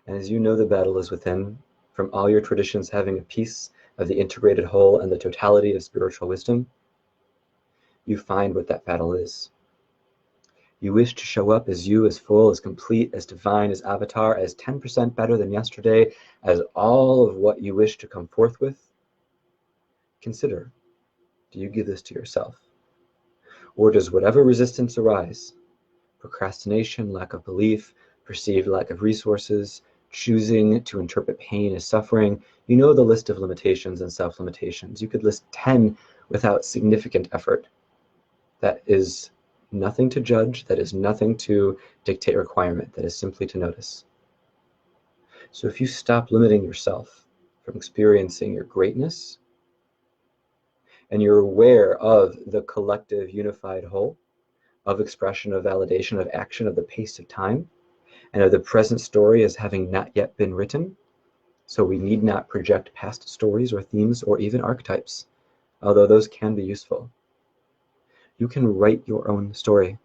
And as you know the battle is within, from all your traditions having a piece of the integrated whole and the totality of spiritual wisdom, you find what that battle is. You wish to show up as you, as full, as complete, as divine, as avatar, as 10% better than yesterday, as all of what you wish to come forth with. Consider, do you give this to yourself? Or does whatever resistance arise, procrastination, lack of belief, perceived lack of resources, choosing to interpret pain as suffering, you know the list of limitations and self-limitations. You could list 10 without significant effort. That is nothing to judge, that is nothing to dictate requirement, that is simply to notice. So if you stop limiting yourself from experiencing your greatness, and you're aware of the collective unified whole, of expression, of validation, of action, of the pace of time, and of the present story as having not yet been written, so we need not project past stories or themes or even archetypes, although those can be useful. You can write your own story.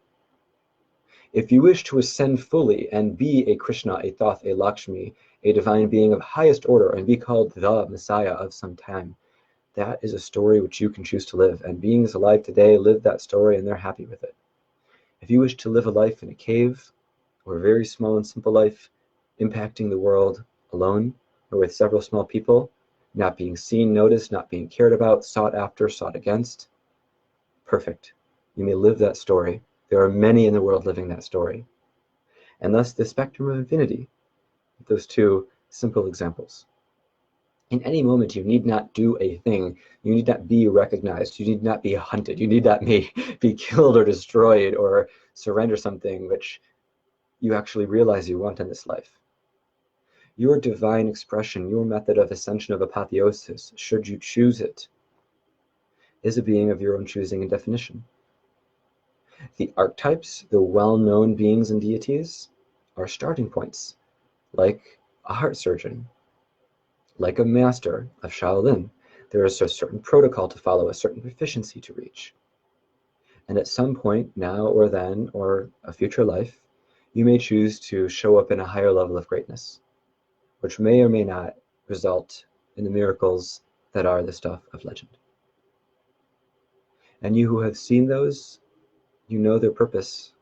If you wish to ascend fully and be a Krishna, a Thoth, a Lakshmi, a divine being of highest order, and be called the Messiah of some time, that is a story which you can choose to live, and beings alive today live that story and they're happy with it. If you wish to live a life in a cave, or a very small and simple life, impacting the world alone, or with several small people, not being seen, noticed, not being cared about, sought after, sought against, perfect. You may live that story. There are many in the world living that story. And thus the spectrum of infinity, those two simple examples. In any moment, you need not do a thing. You need not be recognized. You need not be hunted. You need not be killed or destroyed or surrender something which you actually realize you want in this life. Your divine expression, your method of ascension of apotheosis, should you choose it, is a being of your own choosing and definition. The archetypes, the well-known beings and deities, are starting points, like a heart surgeon, like a master of Shaolin. There is a certain protocol to follow, a certain proficiency to reach. And at some point, now or then, or a future life, you may choose to show up in a higher level of greatness, which may or may not result in the miracles that are the stuff of legend. And you who have seen those, you know their purpose.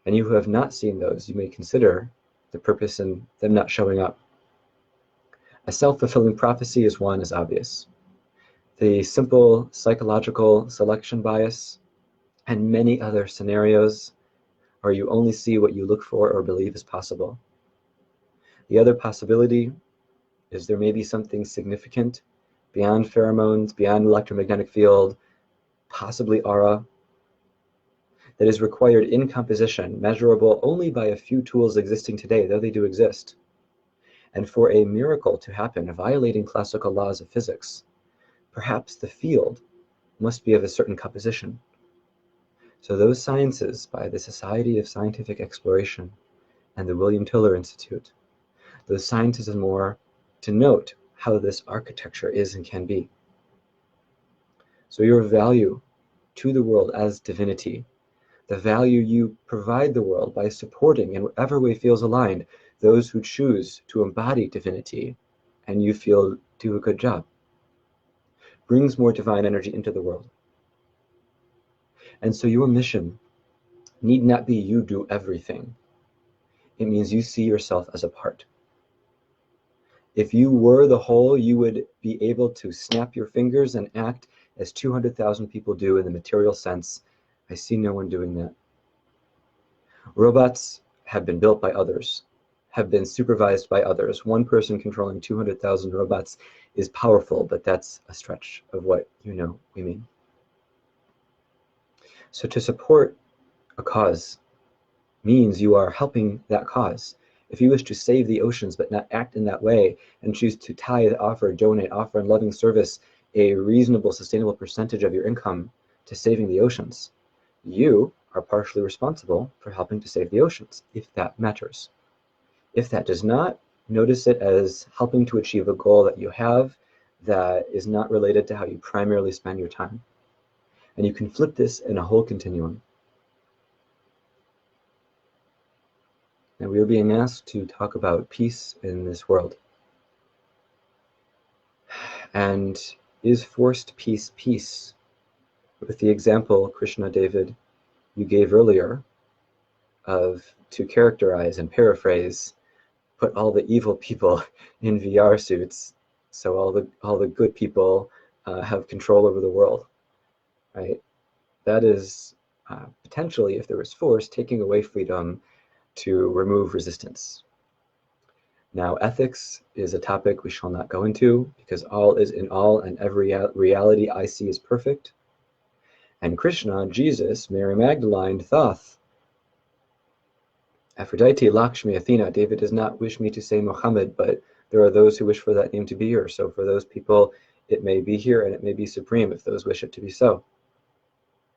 And you who have not seen those, you may consider the purpose in them not showing up. A self-fulfilling prophecy is one as obvious. The simple psychological selection bias and many other scenarios are you only see what you look for or believe is possible. The other possibility is there may be something significant beyond pheromones, beyond electromagnetic field, possibly aura, that is required in composition, measurable only by a few tools existing today, though they do exist. And for a miracle to happen, violating classical laws of physics, perhaps the field must be of a certain composition. So those sciences, by the Society of Scientific Exploration and the William Tiller Institute, those sciences are more to note how this architecture is and can be. So your value to the world as divinity, the value you provide the world by supporting in whatever way feels aligned those who choose to embody divinity and you feel do a good job, brings more divine energy into the world. And so your mission need not be you do everything. It means you see yourself as a part. If you were the whole, you would be able to snap your fingers and act as 200,000 people do in the material sense. I see no one doing that. Robots have been built by others, have been supervised by others. One person controlling 200,000 robots is powerful, but that's a stretch of what you know we mean. So to support a cause means you are helping that cause. If you wish to save the oceans but not act in that way and choose to tithe, offer, donate, offer in loving service a reasonable, sustainable percentage of your income to saving the oceans, you are partially responsible for helping to save the oceans, if that matters. If that does not, notice it as helping to achieve a goal that you have that is not related to how you primarily spend your time. And you can flip this in a whole continuum. And we are being asked to talk about peace in this world. And is forced peace peace? With the example, Krishna, David, you gave earlier of, to characterize and paraphrase, put all the evil people in VR suits, so all the good people have control over the world, right? That is potentially, if there was force, taking away freedom to remove resistance. Now, ethics is a topic we shall not go into, because all is in all, and every reality I see is perfect. And Krishna, Jesus, Mary Magdalene, Thoth, Aphrodite, Lakshmi, Athena. David does not wish me to say Muhammad, but there are those who wish for that name to be here. So for those people, it may be here and it may be supreme if those wish it to be so.